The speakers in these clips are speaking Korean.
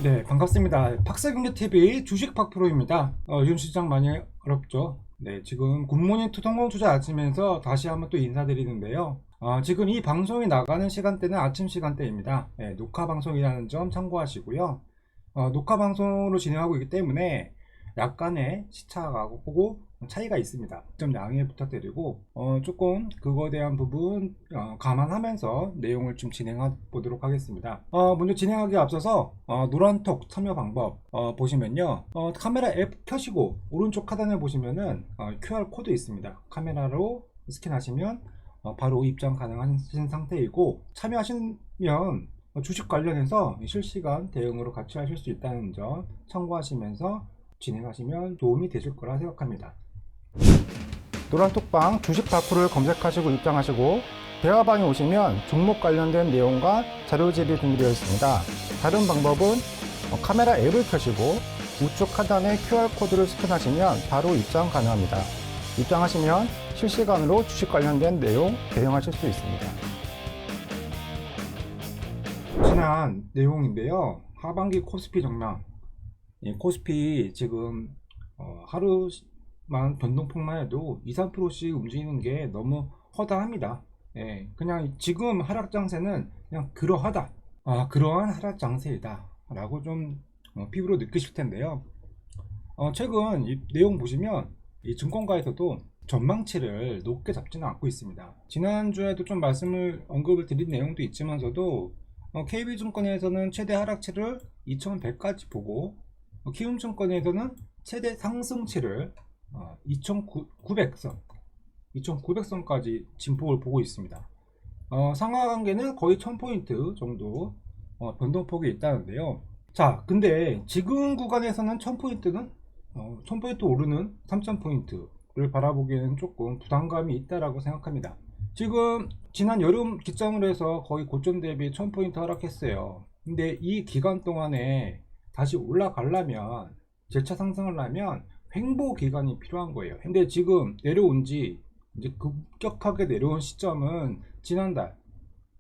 네, 반갑습니다. 박사경제TV 주식 박프로입니다. 요즘 시장 많이 어렵죠. 네, 지금 굿모닝 투 성공 투자 아침에서 다시 한번 또 인사드리는데요. 지금 이 방송이 나가는 시간대는 아침 시간대입니다. 네, 녹화 방송이라는 점 참고하시고요. 녹화 방송으로 진행하고 있기 때문에 약간의 시차하고 차이가 있습니다. 좀 양해 부탁드리고 조금 그거에 대한 부분 감안하면서 내용을 좀 진행해 보도록 하겠습니다. 먼저 진행하기에 앞서서 노란톡 참여 방법 보시면요, 카메라 앱 켜시고 오른쪽 하단에 보시면은 QR코드 있습니다. 카메라로 스캔하시면 바로 입장 가능하신 상태이고, 참여하시면 주식 관련해서 실시간 대응으로 같이 하실 수 있다는 점 참고하시면서 진행하시면 도움이 되실 거라 생각합니다. 노란톡방 주식 파크를 검색하시고 입장하시고 대화방에 오시면 종목 관련된 내용과 자료집이 준비되어 있습니다. 다른 방법은 카메라 앱을 켜시고 우측 하단에 QR코드를 스캔하시면 바로 입장 가능합니다. 입장하시면 실시간으로 주식 관련된 내용 대응하실 수 있습니다. 지난 내용인데요, 하반기 코스피 정량, 코스피 지금 하루만 변동폭만 해도 2~3%씩 움직이는 게 너무 허다합니다. 그냥 지금 하락 장세는 그냥 그러하다, 그러한 하락 장세이다 라고 좀 피부로 느끼실 텐데요. 최근 이 내용 보시면 이 증권가에서도 전망치를 높게 잡지는 않고 있습니다. 지난주에도 좀 언급을 드린 내용도 있지만서도 KB증권에서는 최대 하락치를 2100까지 보고, 키움증권에서는 최대 상승치를 2900선까지 진폭을 보고 있습니다. 상하관계는 거의 1000포인트 정도 변동폭이 있다는데요. 자, 근데 지금 구간에서는 1000포인트는 1000포인트 오르는 3000포인트를 바라보기에는 조금 부담감이 있다라고 생각합니다. 지금 지난 여름 기점으로 해서 거의 고점 대비 1000포인트 하락했어요. 근데 이 기간 동안에 다시 올라가려면, 재차 상승을 하면 횡보 기간이 필요한 거예요. 근데 지금 내려온 지 이제 급격하게 내려온 시점은 지난달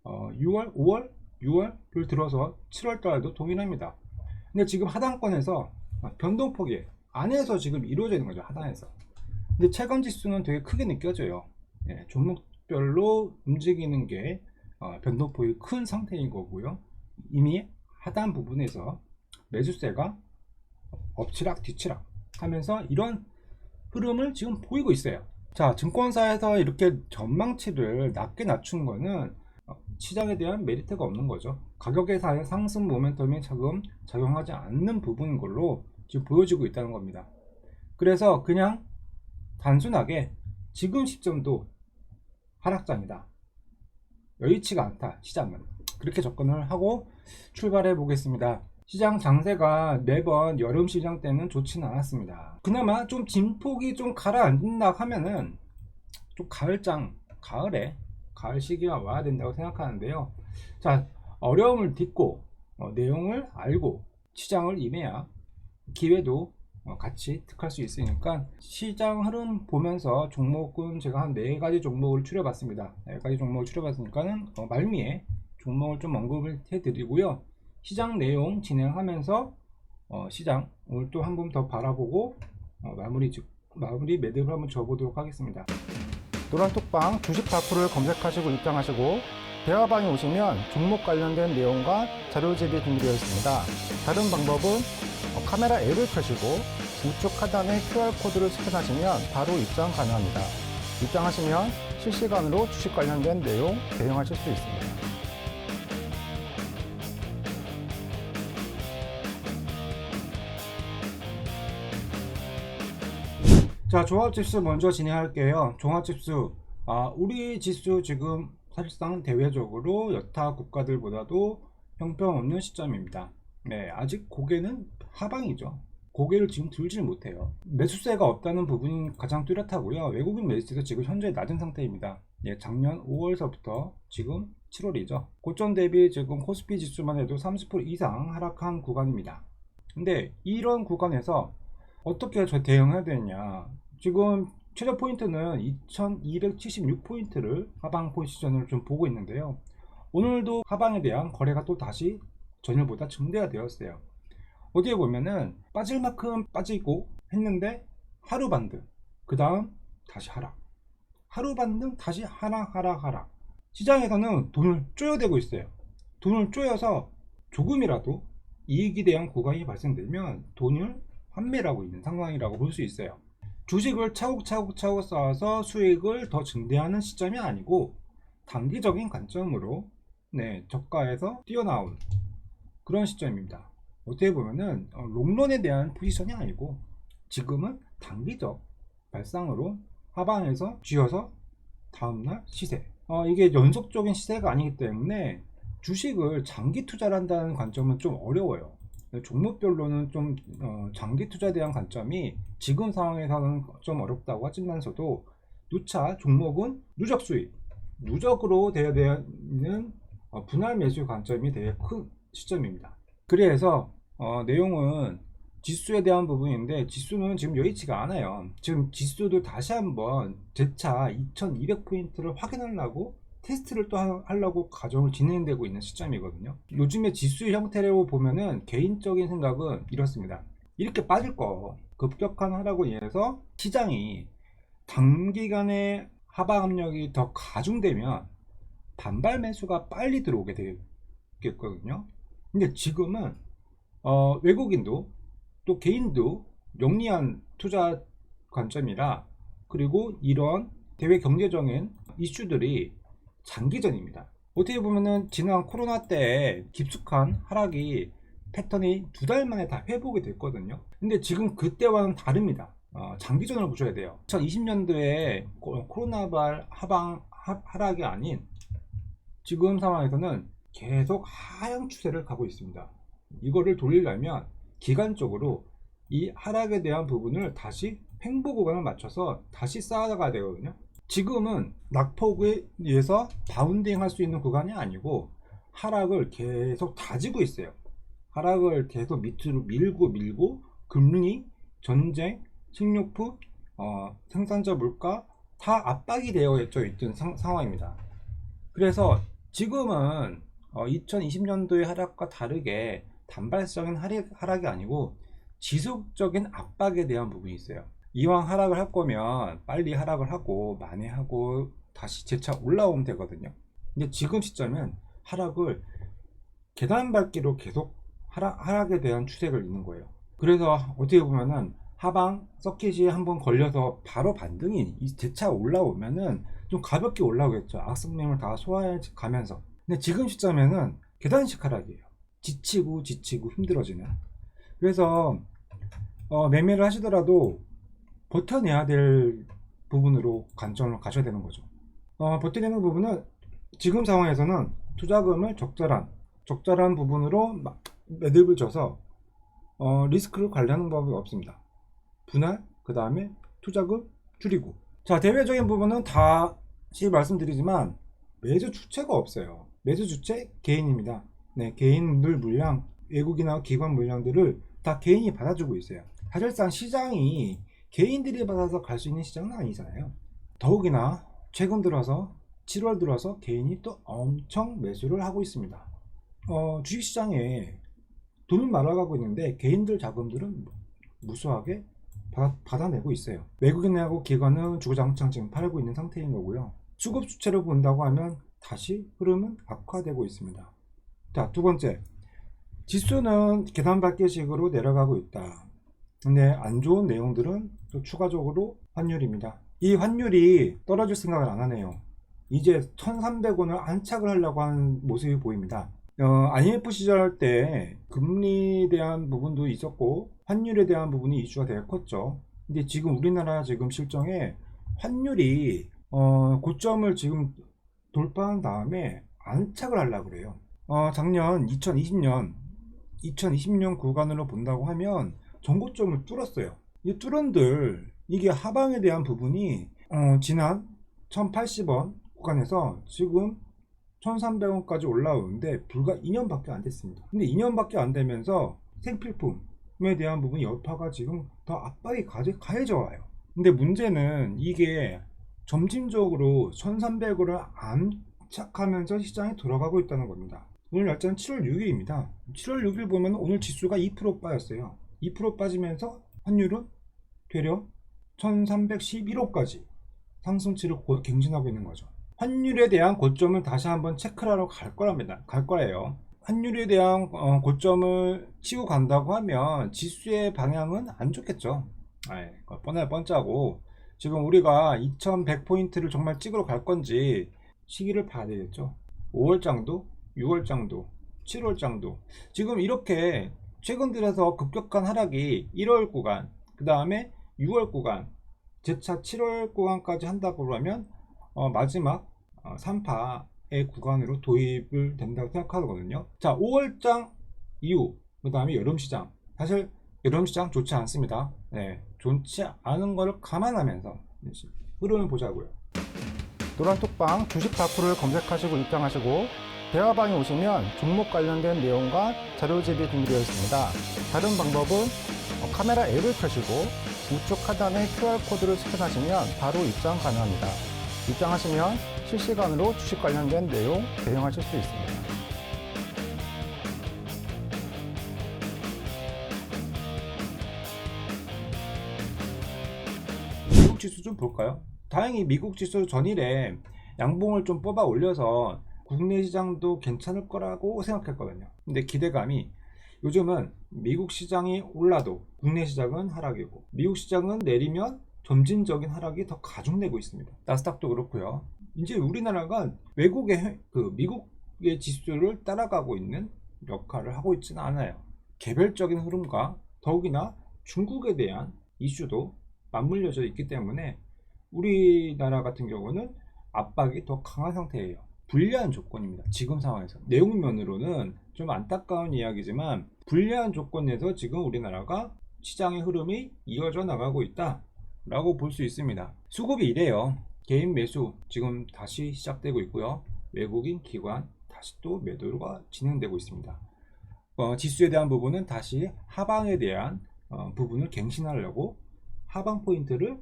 6월, 5월, 6월을 들어서 7월 달에도 동일합니다. 근데 지금 하단권에서 변동폭이 안에서 지금 이루어지는 거죠. 하단에서. 근데 체감 지수는 되게 크게 느껴져요. 종목별로 움직이는 게 변동폭이 큰 상태인 거고요. 이미 하단 부분에서 매수세가 엎치락 뒤치락 하면서 이런 흐름을 지금 보이고 있어요. 자, 증권사에서 이렇게 전망치를 낮게 낮춘 거는 시장에 대한 메리트가 없는 거죠. 가격의 상승 모멘텀이 지금 작용하지 않는 부분인 걸로 지금 보여지고 있다는 겁니다. 그래서 그냥 단순하게 지금 시점도 하락장이다, 여의치가 않다 시장은, 그렇게 접근을 하고 출발해 보겠습니다. 시장 장세가 매번 여름 시장 때는 좋지는 않았습니다. 그나마 좀 진폭이 좀 가라앉는다 하면은 좀 가을 시기가 와야 된다고 생각하는데요. 자, 어려움을 딛고 내용을 알고 시장을 임해야 기회도 같이 득할 수 있으니까, 시장 흐름 보면서 종목은 제가 한 4가지 종목을 추려봤습니다. 4가지 종목을 추려봤으니까는 말미에 종목을 좀 언급을 해드리고요. 시장 내용 진행하면서 시장 오늘 또 한 번 더 바라보고 마무리 매듭을 한번 줘보도록 하겠습니다. 노란톡방 주식 파크를 검색하시고 입장하시고 대화방에 오시면 종목 관련된 내용과 자료집이 준비되어 있습니다. 다른 방법은 카메라 앱을 켜시고 우측 하단에 QR코드를 스캔하시면 바로 입장 가능합니다. 입장하시면 실시간으로 주식 관련된 내용 대응하실 수 있습니다. 자, 종합지수 먼저 진행할게요. 종합지수, 우리 지수 지금 사실상 대외적으로 여타 국가들보다도 형편없는 시점입니다. 아직 고개는 하방이죠. 고개를 지금 들지 못해요. 매수세가 없다는 부분이 가장 뚜렷하고요. 외국인 매수세도 지금 현재 낮은 상태입니다. 작년 5월서부터 지금 7월이죠. 고점 대비 지금 코스피 지수만 해도 30% 이상 하락한 구간입니다. 근데 이런 구간에서 어떻게 저 대응해야 되냐. 지금 최저 포인트는 2276포인트를 하방 포지션을 좀 보고 있는데요. 오늘도 하방에 대한 거래가 또 다시 전일보다 증대가 되었어요. 어디에 보면은 빠질 만큼 빠지고 했는데 하루 반등, 그 다음 다시 하락, 하루 반등, 다시 하락, 하락, 하락. 시장에서는 돈을 쪼여대고 있어요. 돈을 쪼여서 조금이라도 이익에 대한 구간이 발생되면 돈을 환매하고 있는 상황이라고 볼 수 있어요. 주식을 차곡차곡 쌓아서 수익을 더 증대하는 시점이 아니고 단기적인 관점으로 저가에서 뛰어나온 그런 시점입니다. 어떻게 보면은 롱런에 대한 포지션이 아니고 지금은 단기적 발상으로 하방에서 쥐어서 다음날 시세, 이게 연속적인 시세가 아니기 때문에 주식을 장기 투자를 한다는 관점은 좀 어려워요. 종목별로는 좀 장기 투자에 대한 관점이 지금 상황에서는 좀 어렵다고 하지만서도 누차 종목은 누적 수익, 누적으로 되어야 되는 분할 매수 관점이 되게 큰 시점입니다. 그래서 내용은 지수에 대한 부분인데 지수는 지금 여의치가 않아요. 지금 지수도 다시 한번 재차 2200포인트를 확인하려고 테스트를 또 하려고 과정을 진행되고 있는 시점이거든요. 요즘에 지수의 형태로 보면은 개인적인 생각은 이렇습니다. 이렇게 빠질 거 급격한 하락으로 인해서 시장이 단기간에 하방 압력이 더 가중되면 반발 매수가 빨리 들어오게 되겠거든요. 근데 지금은 외국인도 또 개인도 영리한 투자 관점이라, 그리고 이런 대외 경제적인 이슈들이 장기전입니다. 어떻게 보면은 지난 코로나 때 깊숙한 하락이 패턴이 2달 만에 다 회복이 됐거든요. 근데 지금 그때와는 다릅니다. 장기전을 보셔야 돼요. 2020년도에 코로나발 하락이 아닌 지금 상황에서는 계속 하향 추세를 가고 있습니다. 이거를 돌리려면 기간적으로 이 하락에 대한 부분을 다시 횡보 구간을 맞춰서 다시 쌓아가야 되거든요. 지금은 낙폭에 의해서 바운딩 할 수 있는 구간이 아니고 하락을 계속 다지고 있어요. 하락을 계속 밑으로 밀고 금리, 전쟁, 식료품, 생산자 물가 다 압박이 되어 있던 상황입니다. 그래서 지금은 2020년도의 하락과 다르게 단발적인 하락이 아니고 지속적인 압박에 대한 부분이 있어요. 이왕 하락을 할 거면 빨리 하락을 하고 만회하고 다시 재차 올라오면 되거든요. 근데 지금 시점은 하락을 계단 밟기로 계속 하락에 대한 추세를 있는 거예요. 그래서 어떻게 보면은 하방 서킷이 한번 걸려서 바로 반등이 재차 올라오면은 좀 가볍게 올라오겠죠. 악성매물 다 소화해 가면서. 근데 지금 시점에는 계단식 하락이에요. 지치고 힘들어지는. 그래서 매매를 하시더라도 버텨내야 될 부분으로 관점을 가셔야 되는 거죠. 버텨내는 부분은 지금 상황에서는 투자금을 적절한 부분으로 매듭을 져서 리스크를 관리하는 법이 없습니다. 분할, 그 다음에 투자금 줄이고. 자, 대외적인 부분은 다시 말씀드리지만 매수 주체가 없어요. 매수 주체 개인입니다. 네, 개인들 물량, 외국이나 기관 물량들을 다 개인이 받아주고 있어요. 사실상 시장이 개인들이 받아서 갈 수 있는 시장은 아니잖아요. 더욱이나 최근 들어서 7월 들어서 개인이 또 엄청 매수를 하고 있습니다. 주식시장에 돈은 날아가고 있는데 개인들 자금들은 무수하게 받아내고 있어요. 외국인하고 기관은 주구장창 지금 팔고 있는 상태인 거고요. 수급 주체로 본다고 하면 다시 흐름은 악화되고 있습니다. 자, 두 번째, 지수는 계단 밟기식으로 내려가고 있다. 근데 안 좋은 내용들은 또 추가적으로 환율입니다. 이 환율이 떨어질 생각을 안 하네요. 이제 1300원을 안착을 하려고 하는 모습이 보입니다. IMF 시절 때 금리에 대한 부분도 있었고 환율에 대한 부분이 이슈가 되게 컸죠. 근데 지금 우리나라 지금 실정에 환율이 고점을 지금 돌파한 다음에 안착을 하려고 그래요. 작년 2020년 구간으로 본다고 하면 전고점을 뚫었어요. 이 뚫은들 이게 하방에 대한 부분이 지난 1080원 구간에서 지금 1300원까지 올라오는데 불과 2년밖에 안 됐습니다. 근데 2년밖에 안 되면서 생필품, 대한 부분 여파가 지금 더 압박이 가해져 와요. 근데 문제는 이게 점진적으로 1300으로 안착하면서 시장에 들어가고 있다는 겁니다. 오늘 날짜는 7월 6일입니다. 7월 6일 보면 오늘 지수가 2% 빠졌어요. 2% 빠지면서 환율은 되려 1311호까지 상승치를 갱신하고 있는 거죠. 환율에 대한 고점을 다시 한번 체크를 하러 갈 거예요. 환율에 대한 고점을 치고 간다고 하면 지수의 방향은 안 좋겠죠. 뻔할 뻔짜고, 지금 우리가 2100포인트를 정말 찍으러 갈 건지 시기를 봐야 되겠죠. 5월장도, 6월장도, 7월장도. 지금 이렇게 최근 들어서 급격한 하락이 1월 구간, 그 다음에 6월 구간, 재차 7월 구간까지 한다고 그러면 마지막 3파의 구간으로 도입을 된다고 생각하거든요. 자, 5월장 이후, 그 다음에 여름시장. 사실 여름시장 좋지 않습니다. 좋지 않은 걸 감안하면서 흐름을 보자고요. 노란톡방 주식 다큐를 검색하시고 입장하시고 대화방에 오시면 종목 관련된 내용과 자료집이 준비되어 있습니다. 다른 방법은 카메라 앱을 켜시고 우측 하단에 QR코드를 스캔하시면 바로 입장 가능합니다. 입장하시면 실시간으로 주식 관련된 내용 대응하실 수 있습니다. 미국 지수 좀 볼까요? 다행히 미국 지수 전일에 양봉을 좀 뽑아 올려서 국내 시장도 괜찮을 거라고 생각했거든요. 근데 기대감이, 요즘은 미국 시장이 올라도 국내 시장은 하락이고, 미국 시장은 내리면 점진적인 하락이 더 가중되고 있습니다. 나스닥도 그렇고요. 이제 우리나라가 외국의 미국의 지수를 따라가고 있는 역할을 하고 있지는 않아요. 개별적인 흐름과 더욱이나 중국에 대한 이슈도 맞물려져 있기 때문에 우리나라 같은 경우는 압박이 더 강한 상태예요. 불리한 조건입니다. 지금 상황에서. 내용면으로는 좀 안타까운 이야기지만 불리한 조건에서 지금 우리나라가 시장의 흐름이 이어져 나가고 있다 라고 볼 수 있습니다. 수급이 이래요. 개인 매수 지금 다시 시작되고 있고요. 외국인 기관 다시 또 매도가 진행되고 있습니다. 지수에 대한 부분은 다시 하방에 대한 부분을 갱신하려고, 하방 포인트를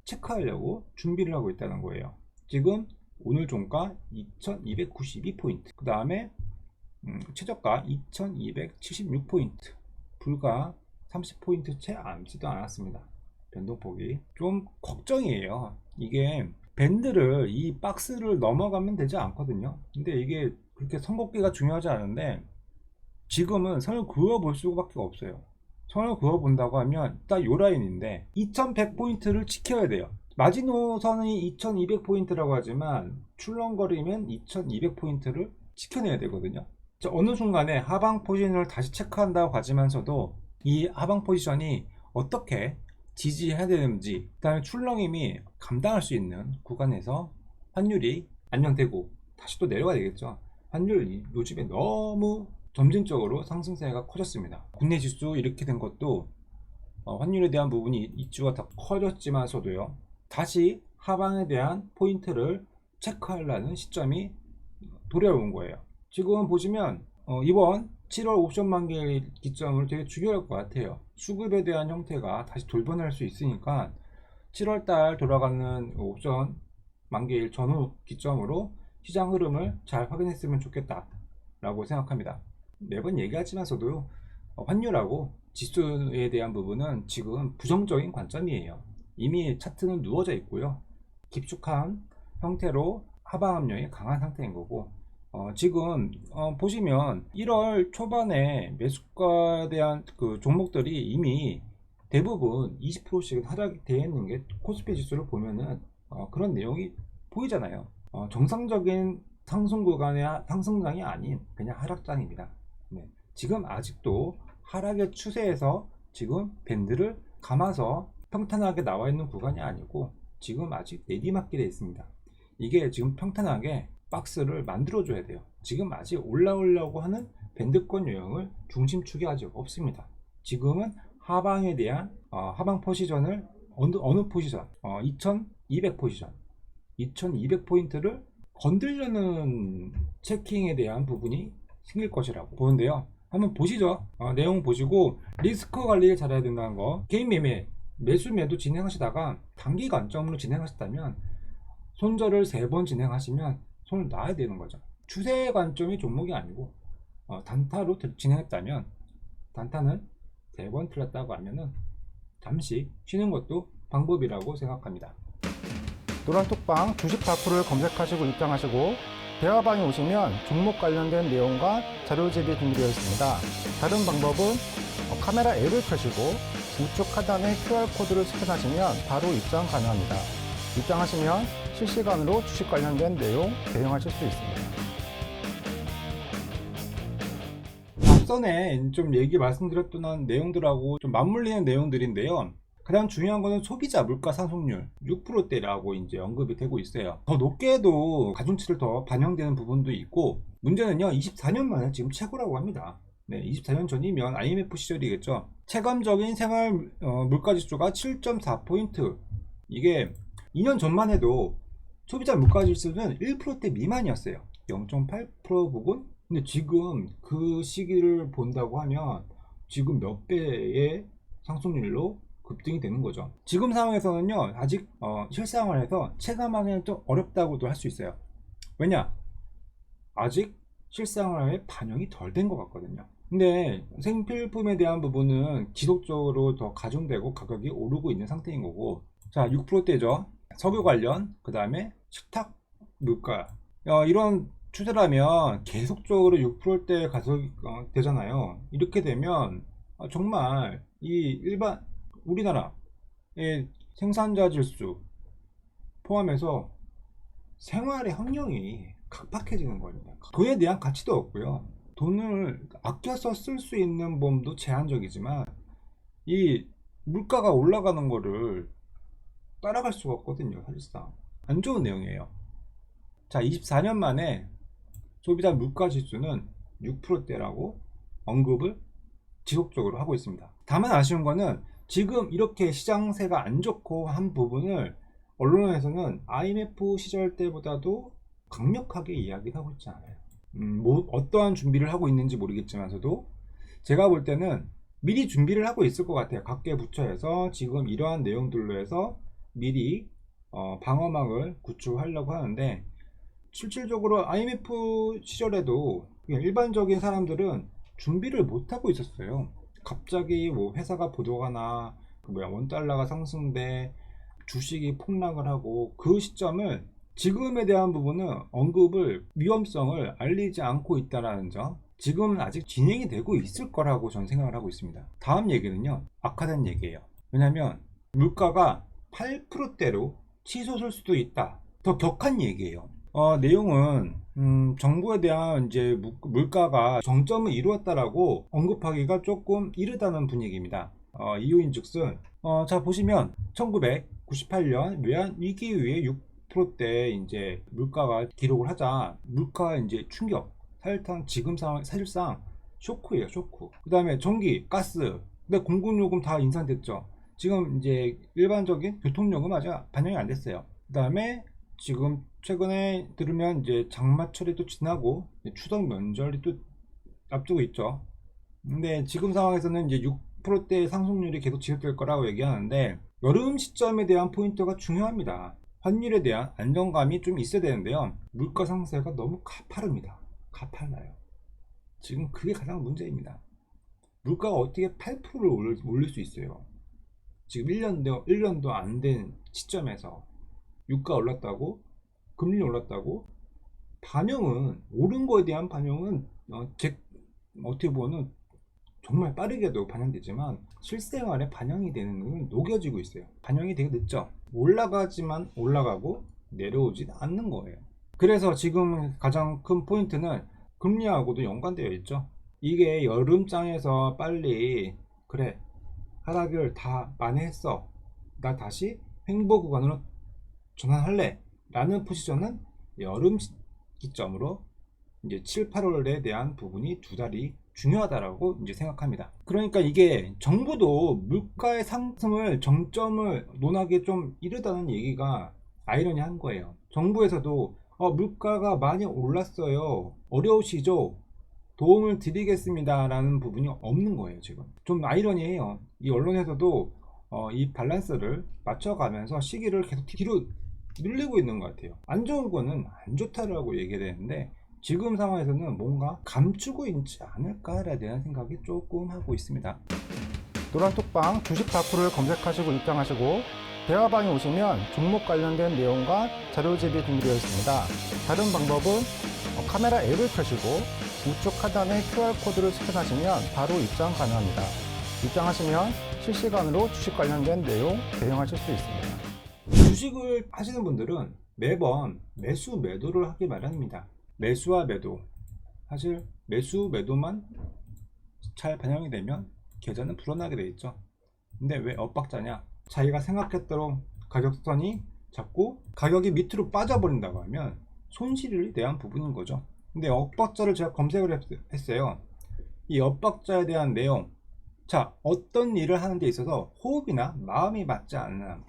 체크하려고 준비를 하고 있다는 거예요. 지금 오늘 종가 2292포인트, 그 다음에 최저가 2276포인트, 불과 30포인트 채 남지도 않았습니다. 변동폭이 좀 걱정이에요. 이게 밴드를, 이 박스를 넘어가면 되지 않거든요. 근데 이게 그렇게 선곡기가 중요하지 않은데 지금은 선을 그어 볼 수밖에 없어요. 선을 그어 본다고 하면 딱 요 라인인데 2100포인트를 지켜야 돼요. 마지노선이 2200포인트라고 하지만 출렁거리면 2200포인트를 지켜내야 되거든요. 어느 순간에 하방 포지션을 다시 체크한다고 하지만서도 이 하방 포지션이 어떻게 지지해야 되는지, 그 다음에 출렁임이 감당할 수 있는 구간에서 환율이 안정되고 다시 또 내려가야 되겠죠. 환율이 요즘에 너무 점진적으로 상승세가 커졌습니다. 국내 지수 이렇게 된 것도 환율에 대한 부분이 이슈가 더 커졌지만서도요, 다시 하방에 대한 포인트를 체크하려는 시점이 도래온 거예요. 지금 보시면 이번 7월 옵션 만기일 기점으로 되게 중요할 것 같아요. 수급에 대한 형태가 다시 돌변할 수 있으니까 7월달 돌아가는 옵션 만기일 전후 기점으로 시장 흐름을 잘 확인했으면 좋겠다 라고 생각합니다. 매번 얘기하지만서도 환율하고 지수에 대한 부분은 지금 부정적인 관점이에요. 이미 차트는 누워져 있고요. 깊숙한 형태로 하방 압력이 강한 상태인 거고, 지금 보시면 1월 초반에 매수가에 대한 그 종목들이 이미 대부분 20%씩은 하락이 되어 있는 게 코스피 지수를 보면은 그런 내용이 보이잖아요. 정상적인 상승 구간의 상승장이 아닌 그냥 하락장입니다. 지금 아직도 하락의 추세에서 지금 밴드를 감아서 평탄하게 나와 있는 구간이 아니고 지금 아직 내리막길에 있습니다. 이게 지금 평탄하게 박스를 만들어 줘야 돼요. 지금 아직 올라오려고 하는 밴드권 유형을 중심축이 아직 없습니다. 지금은 하방에 대한 하방 포지션을 어느 포지션, 2200 포지션, 2200포인트를 건들려는 체킹에 대한 부분이 생길 것이라고 보는데요. 한번 보시죠. 내용 보시고 리스크 관리를 잘해야 된다는 거. 개인 매매, 매수 매도 진행하시다가 단기 관점으로 진행하셨다면 손절을 3번 진행하시면 손을 놔야 되는 거죠. 추세 관점이 종목이 아니고 단타로 진행했다면 단타는 3번 틀렸다고 하면은 잠시 쉬는 것도 방법이라고 생각합니다. 노란톡방 주식 다큐를 검색하시고 입장하시고 대화방에 오시면 종목 관련된 내용과 자료집이 준비되어 있습니다. 다른 방법은 카메라 앱을 켜시고 우측 하단에 QR코드를 스캔하시면 바로 입장 가능합니다. 입장하시면 실시간으로 주식 관련된 내용 대응하실 수 있습니다. 앞선에 좀 말씀드렸던 내용들하고 좀 맞물리는 내용들인데요. 가장 중요한 거는 소비자 물가 상승률 6%대라고 이제 언급이 되고 있어요. 더 높게도 가중치를 더 반영되는 부분도 있고, 문제는요 24년 만에 지금 최고라고 합니다. 네, 24년 전이면 IMF 시절이겠죠. 체감적인 생활 물가 지수가 7.4포인트. 이게 2년 전만 해도 소비자 물가 지수는 1%대 미만이었어요. 0.8% 부분. 근데 지금 그 시기를 본다고 하면 지금 몇 배의 상승률로 급등이 되는 거죠. 지금 상황에서는요 아직 실생활에서 체감하기는 좀 어렵다고도 할 수 있어요. 왜냐? 아직 실생활에 반영이 덜 된 것 같거든요. 근데 생필품에 대한 부분은 지속적으로 더 가중되고 가격이 오르고 있는 상태인 거고, 자 6%대죠. 석유 관련, 그 다음에 식탁 물가, 이런 추세라면 계속적으로 6%대 가속이 되잖아요. 이렇게 되면 정말 이 일반 우리나라의 생산자 질수 포함해서 생활의 환경이 각박해지는 겁니다. 돈에 대한 가치도 없고요. 돈을 아껴서 쓸 수 있는 범도 제한적이지만 이 물가가 올라가는 거를 따라갈 수가 없거든요. 사실상 안 좋은 내용이에요. 자, 24년 만에 소비자 물가 지수는 6%대라고 언급을 지속적으로 하고 있습니다. 다만 아쉬운 거는 지금 이렇게 시장세가 안 좋고 한 부분을 언론에서는 IMF 시절 때보다도 강력하게 이야기를 하고 있지 않아요. 뭐 어떠한 준비를 하고 있는지 모르겠지만서도 제가 볼 때는 미리 준비를 하고 있을 것 같아요. 각계 부처에서 지금 이러한 내용들로 해서 미리 방어막을 구축하려고 하는데, 실질적으로 IMF 시절에도 그냥 일반적인 사람들은 준비를 못 하고 있었어요. 갑자기 뭐 회사가 보도가 나, 원달러가 상승돼 주식이 폭락을 하고, 그 시점을 지금에 대한 부분은 언급을 위험성을 알리지 않고 있다는 점, 지금은 아직 진행이 되고 있을 거라고 저는 생각을 하고 있습니다. 다음 얘기는요 악화된 얘기예요. 왜냐하면 물가가 8%대로 치솟을 수도 있다. 더 격한 얘기예요. 내용은 정부에 대한 이제 물가가 정점을 이루었다라고 언급하기가 조금 이르다는 분위기입니다. 이유인즉슨 자 보시면 1998년 외환 위기 이후에 6%대 이제 물가가 기록을 하자 물가 이제 충격, 지금 상황 사실상 쇼크예요, 쇼크. 그 다음에 전기, 가스, 근데 공급요금 다 인상됐죠. 지금 이제 일반적인 교통요금 아직 반영이 안 됐어요. 그 다음에 지금 최근에 들으면 이제 장마철이 지나고 추석 명절이 또 앞두고 있죠. 근데 지금 상황에서는 이제 6%대 상승률이 계속 지속될 거라고 얘기하는데, 여름 시점에 대한 포인트가 중요합니다. 환율에 대한 안정감이 좀 있어야 되는데요. 물가 상승세가 너무 가파릅니다. 가팔라요. 지금 그게 가장 문제입니다. 물가가 어떻게 8%를 올릴 수 있어요? 지금 1년도 안 된 시점에서 유가 올랐다고, 금리 올랐다고, 반영은 오른 거에 대한 반영은 어떻게 보면 정말 빠르게도 반영되지만 실생활에 반영이 되는 건 녹여지고 있어요. 반영이 되게 늦죠. 올라가지만 올라가고 내려오지 않는 거예요. 그래서 지금 가장 큰 포인트는 금리하고도 연관되어 있죠. 이게 여름장에서 빨리 그래 하락을 다 만회했어, 나 다시 횡보 구간으로 전환할래 라는 포지션은 여름 기점으로 이제 7, 8월에 대한 부분이 두 달이 중요하다라고 이제 생각합니다. 그러니까 이게 정부도 물가의 상승을 정점을 논하기 좀 이르다는 얘기가 아이러니한 거예요. 정부에서도 물가가 많이 올랐어요, 어려우시죠? 도움을 드리겠습니다라는 부분이 없는 거예요. 지금 좀 아이러니해요. 이 언론에서도 이 밸런스를 맞춰가면서 시기를 계속 뒤로 늘리고 있는 것 같아요. 안 좋은 거는 안 좋다라고 얘기해야 되는데 지금 상황에서는 뭔가 감추고 있지 않을까에 대한 생각이 조금 하고 있습니다. 노란톡방 주식 다큐를 검색하시고 입장하시고 대화방에 오시면 종목 관련된 내용과 자료집이 준비되어 있습니다. 다른 방법은 카메라 앱을 켜시고 우측 하단에 QR코드를 스캔하시면 바로 입장 가능합니다. 입장하시면 실시간으로 주식 관련된 내용 대응하실 수 있습니다. 주식을 하시는 분들은 매번 매수 매도를 하기 마련입니다. 매수와 매도, 사실 매수 매도만 잘 반영이 되면 계좌는 불어나게 되어 있죠. 근데 왜 엇박자냐? 자기가 생각했던 가격선이 자꾸 가격이 밑으로 빠져버린다고 하면 손실에 대한 부분인 거죠. 근데 엇박자를 제가 검색을 했어요. 이 엇박자에 대한 내용, 자, 어떤 일을 하는 데 있어서 호흡이나 마음이 맞지 않는,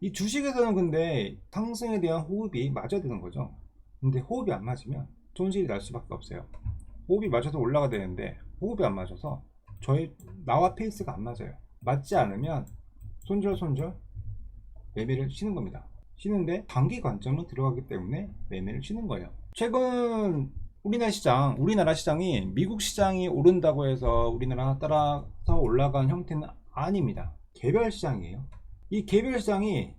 이 주식에서는 근데 상승에 대한 호흡이 맞아야 되는 거죠. 근데 호흡이 안 맞으면 손실이 날 수밖에 없어요. 호흡이 맞아서 올라가야 되는데 호흡이 안 맞아서 나와 페이스가 안 맞아요. 맞지 않으면 손절 매매를 쉬는 겁니다. 쉬는데 단기 관점으로 들어가기 때문에 매매를 쉬는 거예요. 최근 우리나라 시장이 미국 시장이 오른다고 해서 우리나라 따라서 올라간 형태는 아닙니다. 개별 시장이에요. 이 개별 시장이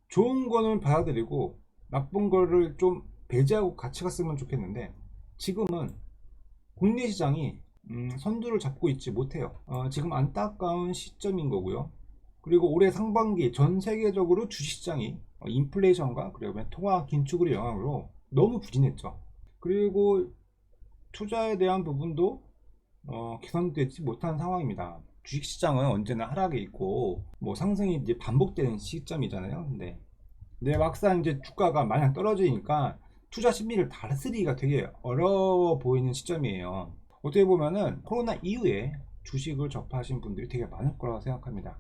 좋은 거는 받아들이고 나쁜 거를 좀 배제하고 같이 갔으면 좋겠는데 지금은 국내 시장이 선두를 잡고 있지 못해요. 지금 안타까운 시점인 거고요. 그리고 올해 상반기 전 세계적으로 주식시장이 인플레이션과 그리고 통화 긴축의 영향으로 너무 부진했죠. 그리고 투자에 대한 부분도 개선되지 못한 상황입니다. 주식시장은 언제나 하락에 있고 뭐 상승이 이제 반복되는 시점이잖아요. 근데 막상 이제 주가가 마냥 떨어지니까 투자 심리를 다스리기가 되게 어려워 보이는 시점이에요. 어떻게 보면은 코로나 이후에 주식을 접하신 분들이 되게 많을 거라고 생각합니다.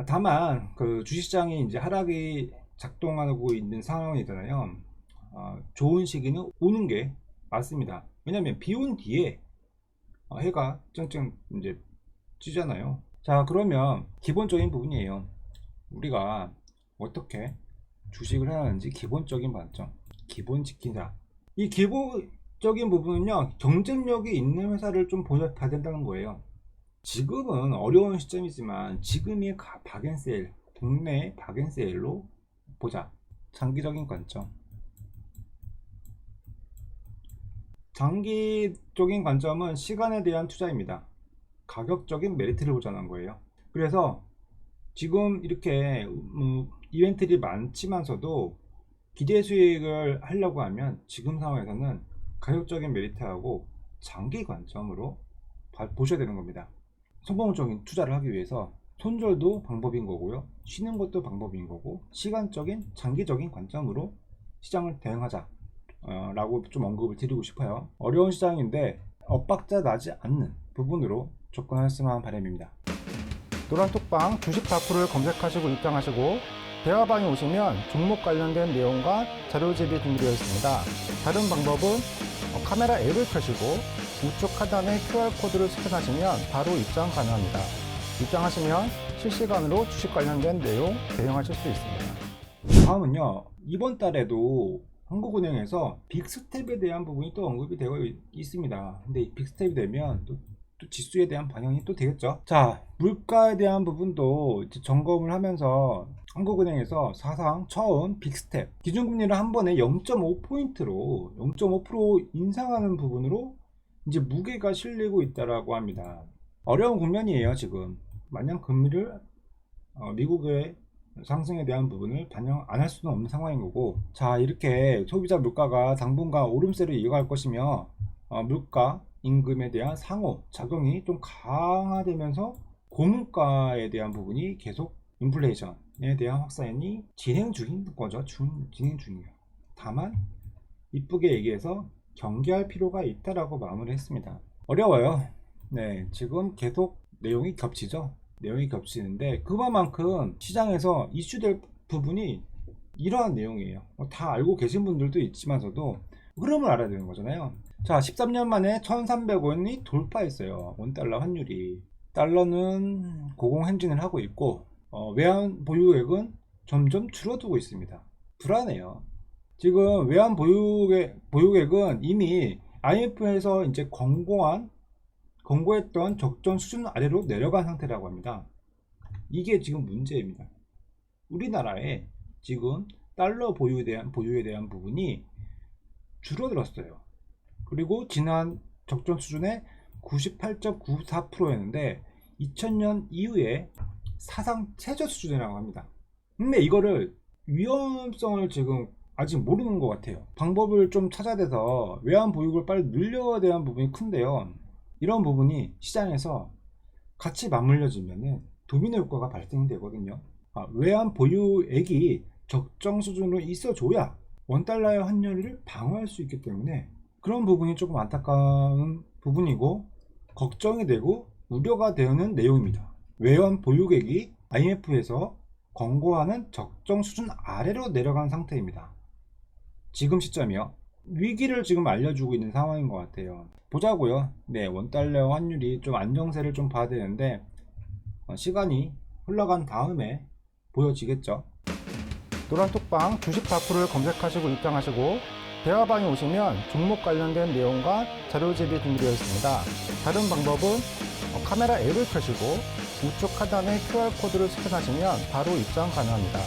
다만 그 주식시장이 이제 하락이 작동하고 있는 상황이잖아요. 좋은 시기는 오는 게 맞습니다. 왜냐면 비 온 뒤에 해가 쨍쨍 이제 찌잖아요. 자, 그러면 기본적인 부분이에요. 우리가 어떻게 주식을 하는지 기본적인 관점, 기본 지키자. 이 기본적인 부분은요, 경쟁력이 있는 회사를 좀 봐야 된다는 거예요. 지금은 어려운 시점이지만 지금이 박앤세일, 국내 박앤세일로 보자. 장기적인 관점. 장기적인 관점은 시간에 대한 투자입니다. 가격적인 메리트를 보자는 거예요. 그래서 지금 이렇게 이벤트들이 많지만서도 기대 수익을 하려고 하면 지금 상황에서는 가격적인 메리트하고 장기 관점으로 보셔야 되는 겁니다. 성공적인 투자를 하기 위해서 손절도 방법인 거고요, 쉬는 것도 방법인 거고, 시간적인 장기적인 관점으로 시장을 대응하자 라고 좀 언급을 드리고 싶어요. 어려운 시장인데 엇박자 나지 않는 부분으로 접근하셨으면 바람입니다. 노란톡방 주식 다큐를 검색하시고 입장하시고 대화방에 오시면 종목 관련된 내용과 자료집이 준비되어 있습니다. 다른 방법은 카메라 앱을 켜시고 우측 하단에 QR코드를 스캔하시면 바로 입장 가능합니다. 입장하시면 실시간으로 주식 관련된 내용 대응하실 수 있습니다. 다음은요, 이번 달에도 한국은행에서 빅스텝에 대한 부분이 또 언급이 되어 있습니다. 근데 이 빅스텝이 되면 또 지수에 대한 방향이 또 되겠죠. 자, 물가에 대한 부분도 이제 점검을 하면서 한국은행에서 사상 처음 빅스텝 기준금리를 한 번에 0.5포인트로 0.5% 인상하는 부분으로 이제 무게가 실리고 있다라고 합니다. 어려운 국면이에요. 지금 마냥 금리를 미국의 상승에 대한 부분을 반영 안 할 수는 없는 상황인 거고, 자, 이렇게 소비자 물가가 당분간 오름세를 이어갈 것이며 물가 임금에 대한 상호 작용이 좀 강화되면서 고물가에 대한 부분이 계속 인플레이션에 대한 확산이 진행 중인 거죠. 진행 중이에요. 다만 이쁘게 얘기해서 경계할 필요가 있다라고 마무리를 했습니다. 어려워요. 네, 지금 계속 내용이 겹치죠. 내용이 겹치는데 그만큼 시장에서 이슈될 부분이 이러한 내용이에요. 다 알고 계신 분들도 있지만서도 흐름을 알아야 되는 거잖아요. 자, 13년 만에 1,300원이 돌파했어요. 원달러 환율이. 달러는 고공행진을 하고 있고 외환 보유액은 점점 줄어들고 있습니다. 불안해요. 지금 외환 보유액은 이미 IMF에서 이제 권고했던 적정 수준 아래로 내려간 상태라고 합니다. 이게 지금 문제입니다. 우리나라에 지금 달러 보유에 대한 부분이 줄어들었어요. 그리고 지난 적정 수준의 98.94%였는데 2000년 이후에 사상 최저 수준이라고 합니다. 근데 이거를 위험성을 지금 아직 모르는 것 같아요. 방법을 좀 찾아야 돼서 외환 보유고를 빨리 늘려야 되는 부분이 큰데요. 이런 부분이 시장에서 같이 맞물려지면은 도미노 효과가 발생되거든요. 외환 보유액이 적정 수준으로 있어줘야 원달러의 환율을 방어할 수 있기 때문에 그런 부분이 조금 안타까운 부분이고 걱정이 되고 우려가 되는 내용입니다. 외환 보유액이 IMF에서 권고하는 적정 수준 아래로 내려간 상태입니다. 지금 시점이요. 위기를 지금 알려주고 있는 상황인 것 같아요. 보자고요. 네, 원달러 환율이 좀 안정세를 좀 봐야 되는데 시간이 흘러간 다음에 보여지겠죠. 노란톡방 주식 다큐를 검색하시고 입장하시고 대화방에 오시면 종목 관련된 내용과 자료집이 준비되어 있습니다. 다른 방법은 카메라 앱을 켜시고 우측 하단에 QR코드를 스캔하시면 바로 입장 가능합니다.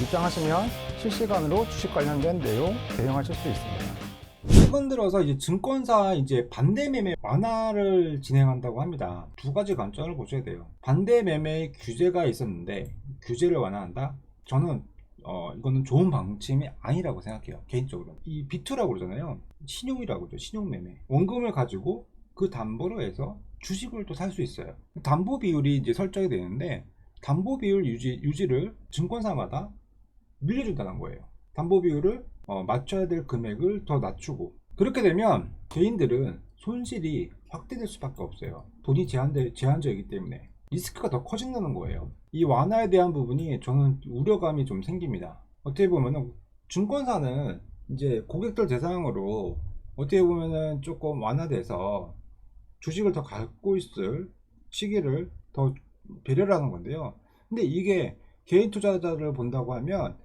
입장하시면 실시간으로 주식 관련된 내용 대응하실 수 있습니다. 최근 들어서 이제 증권사 이제 반대 매매 완화를 진행한다고 합니다. 두 가지 관점을 보셔야 돼요. 반대 매매 규제가 있었는데 규제를 완화한다? 저는 이거는 좋은 방침이 아니라고 생각해요. 개인적으로. 이 B2라고 그러잖아요. 신용이라고 그러죠. 신용매매. 원금을 가지고 그 담보로 해서 주식을 또 살 수 있어요. 담보 비율이 이제 설정이 되는데 담보 비율 유지를 증권사마다 밀려준다는 거예요. 담보 비율을 맞춰야 될 금액을 더 낮추고 그렇게 되면 개인들은 손실이 확대될 수밖에 없어요. 돈이 제한적이기 때문에 리스크가 더 커진다는 거예요. 이 완화에 대한 부분이 저는 우려감이 좀 생깁니다. 어떻게 보면은 증권사는 이제 고객들 대상으로 어떻게 보면은 조금 완화돼서 주식을 더 갖고 있을 시기를 더 배려를 하는 건데요. 근데 이게 개인 투자자를 본다고 하면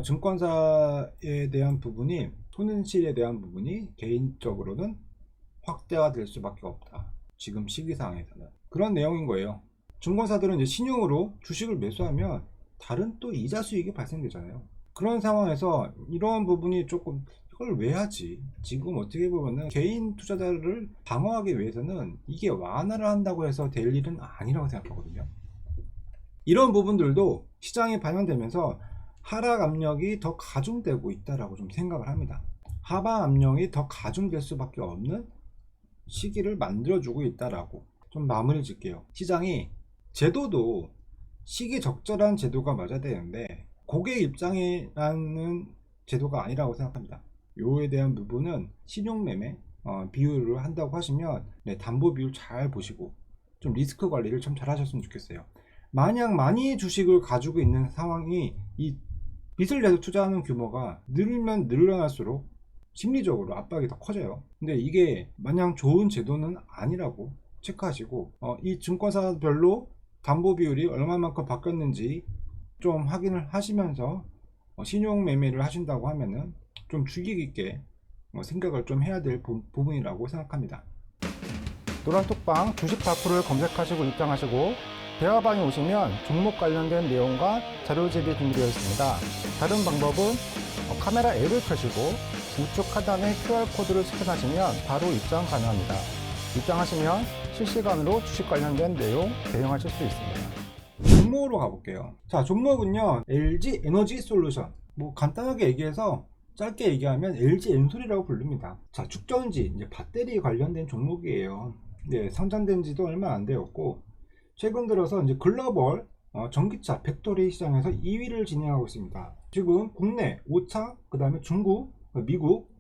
증권사에 대한 부분이 손실에 대한 부분이 개인적으로는 확대가 될 수밖에 없다. 지금 시기상에서는 그런 내용인 거예요. 증권사들은 이제 신용으로 주식을 매수하면 다른 또 이자 수익이 발생되잖아요. 그런 상황에서 이런 부분이 조금 이걸 왜 하지? 지금 어떻게 보면은 개인 투자자를 방어하기 위해서는 이게 완화를 한다고 해서 될 일은 아니라고 생각하거든요. 이런 부분들도 시장에 반영되면서 하락 압력이 더 가중되고 있다라고 좀 생각을 합니다. 하방 압력이 더 가중될 수밖에 없는 시기를 만들어주고 있다라고 좀 마무리 짓게요. 시장이 제도도 시기 적절한 제도가 맞아야 되는데 고객 입장이라는 제도가 아니라고 생각합니다. 요에 대한 부분은 신용매매 비율을 한다고 하시면 담보 비율 잘 보시고 좀 리스크 관리를 좀 잘 하셨으면 좋겠어요. 만약 많이 주식을 가지고 있는 상황이 이 빚을 내서 투자하는 규모가 늘면 늘어날수록 심리적으로 압박이 더 커져요. 근데 이게 마냥 좋은 제도는 아니라고 체크하시고 이 증권사별로 담보 비율이 얼마만큼 바뀌었는지 좀 확인을 하시면서 신용 매매를 하신다고 하면은 좀 주의 깊게 생각을 좀 해야 될 부분이라고 생각합니다. 노란톡방 주식 다큐를 검색하시고 입장하시고 대화방에 오시면 종목 관련된 내용과 자료집이 준비되어 있습니다. 다른 방법은 카메라 앱을 켜시고 우측 하단에 QR코드를 스캔하시면 바로 입장 가능합니다. 입장하시면 실시간으로 주식 관련된 내용 대응하실 수 있습니다. 종목으로 가볼게요. 자, 종목은요 LG 에너지 솔루션. 뭐 간단하게 얘기해서 짧게 얘기하면 LG 엔솔이라고 부릅니다. 자, 축전지 이제 배터리 관련된 종목이에요. 네, 상장된 지도 얼마 안 되었고 최근 들어서 이제 글로벌 전기차 팩토리 시장에서 2위를 진행하고 있습니다. 지금 국내 5차, 그 다음에 중국, 미국,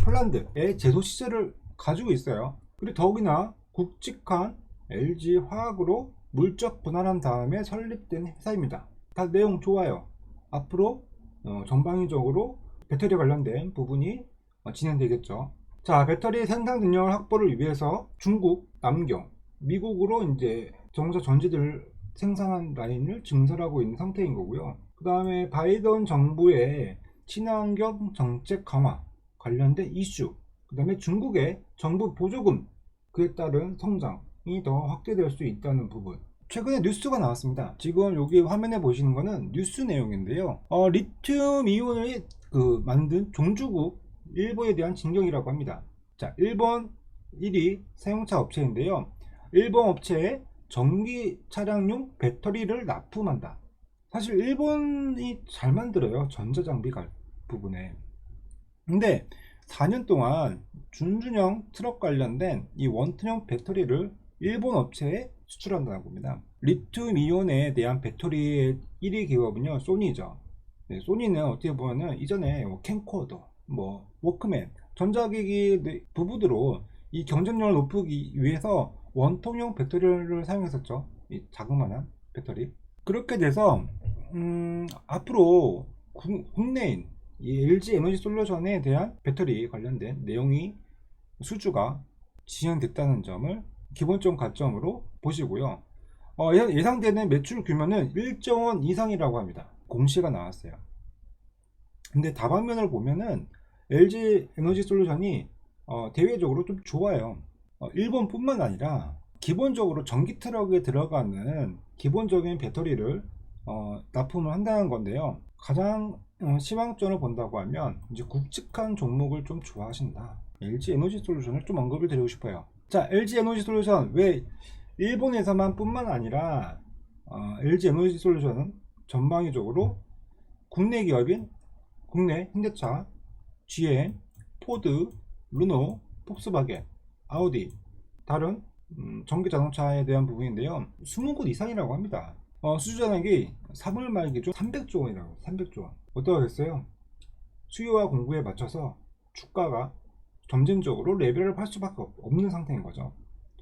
폴란드의 제조 시설을 가지고 있어요. 그리고 더욱이나 굵직한 LG 화학으로 물적 분할한 다음에 설립된 회사입니다. 다 내용 좋아요. 앞으로 전방위적으로 배터리 관련된 부분이 진행되겠죠. 자, 배터리 생산 능력을 확보를 위해서 중국, 남경, 미국으로 이제 자동차 전지들 생산한 라인을 증설하고 있는 상태인 거고요. 그 다음에 바이든 정부의 친환경 정책 강화 관련된 이슈, 그 다음에 중국의 정부 보조금, 그에 따른 성장이 더 확대될 수 있다는 부분. 최근에 뉴스가 나왔습니다. 지금 여기 화면에 보시는 거는 뉴스 내용인데요. 리튬 이온을 만든 종주국 일본에 대한 징계이라고 합니다. 자, 일본 1위 사용차 업체인데요. 일본 업체에 전기 차량용 배터리를 납품한다. 사실 일본이 잘 만들어요. 전자장비 부분에. 근데 4년 동안 준준형 트럭 관련된 이 원톤형 배터리를 일본 업체에 수출한다고 합니다. 리튬 이온에 대한 배터리의 1위 기업은요, 소니죠. 네, 소니는 어떻게 보면은 이전에 캠코더, 워크맨, 전자기기 부부드로 이 경쟁력을 높이기 위해서 원통형 배터리를 사용했었죠. 이 자그마한 배터리. 그렇게 돼서 앞으로 국내인 이 LG 에너지 솔루션에 대한 배터리 관련된 내용이 수주가 진행됐다는 점을 기본적 가점으로 보시고요. 예상되는 매출 규모는 1조 원 이상이라고 합니다. 공시가 나왔어요. 근데 다방면을 보면은 LG 에너지 솔루션이 대외적으로 좀 좋아요. 일본뿐만 아니라 기본적으로 전기 트럭에 들어가는 기본적인 배터리를 납품을 한다는 건데요. 가장 시황점을 본다고 하면 이제 굵직한 종목을 좀 좋아하신다. LG 에너지 솔루션을 좀 언급을 드리고 싶어요. 자, LG 에너지 솔루션 왜 일본에서만 뿐만 아니라 LG 에너지 솔루션은 전방위적으로 국내 기업인 국내 현대차, GM, 포드, 르노, 폭스바겐, 아우디, 다른 전기 자동차에 대한 부분인데요. 20곳 이상이라고 합니다. 수주자액이 3월 말 기준 300조 원이라고. 300조 원. 어떠하겠어요? 수요와 공급에 맞춰서 주가가 점진적으로 레벨을 할 수밖에 없는 상태인 거죠.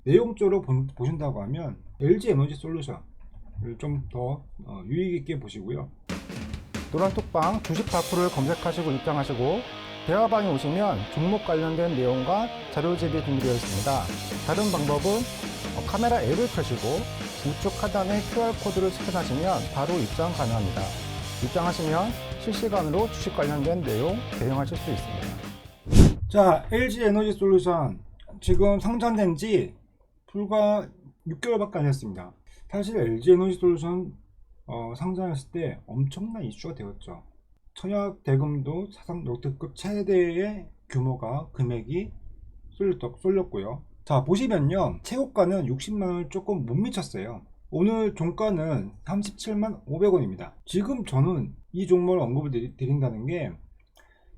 내용적으로 보신다고 하면 LG 에너지 솔루션을 좀 더 유익 있게 보시고요. 노란톡방 주식 파크를 검색하시고 입장하시고 대화방에 오시면 종목 관련된 내용과 자료집이 준비되어 있습니다. 다른 방법은 카메라 앱을 켜시고 우측 하단에 QR코드를 스캔하시면 바로 입장 가능합니다. 입장하시면 실시간으로 주식 관련된 내용 대응하실 수 있습니다. 자, LG 에너지 솔루션 지금 상장된 지 불과 6개월밖에 안 됐습니다. 사실 LG 에너지 솔루션 상장했을 때 엄청난 이슈가 되었죠. 청약 대금도 사상 역대급 최대의 규모가 금액이 쏠렸고요. 자, 보시면요, 최고가는 60만원을 조금 못 미쳤어요. 오늘 종가는 37만 500원입니다. 지금 저는 이 종목을 언급을 드린다는 게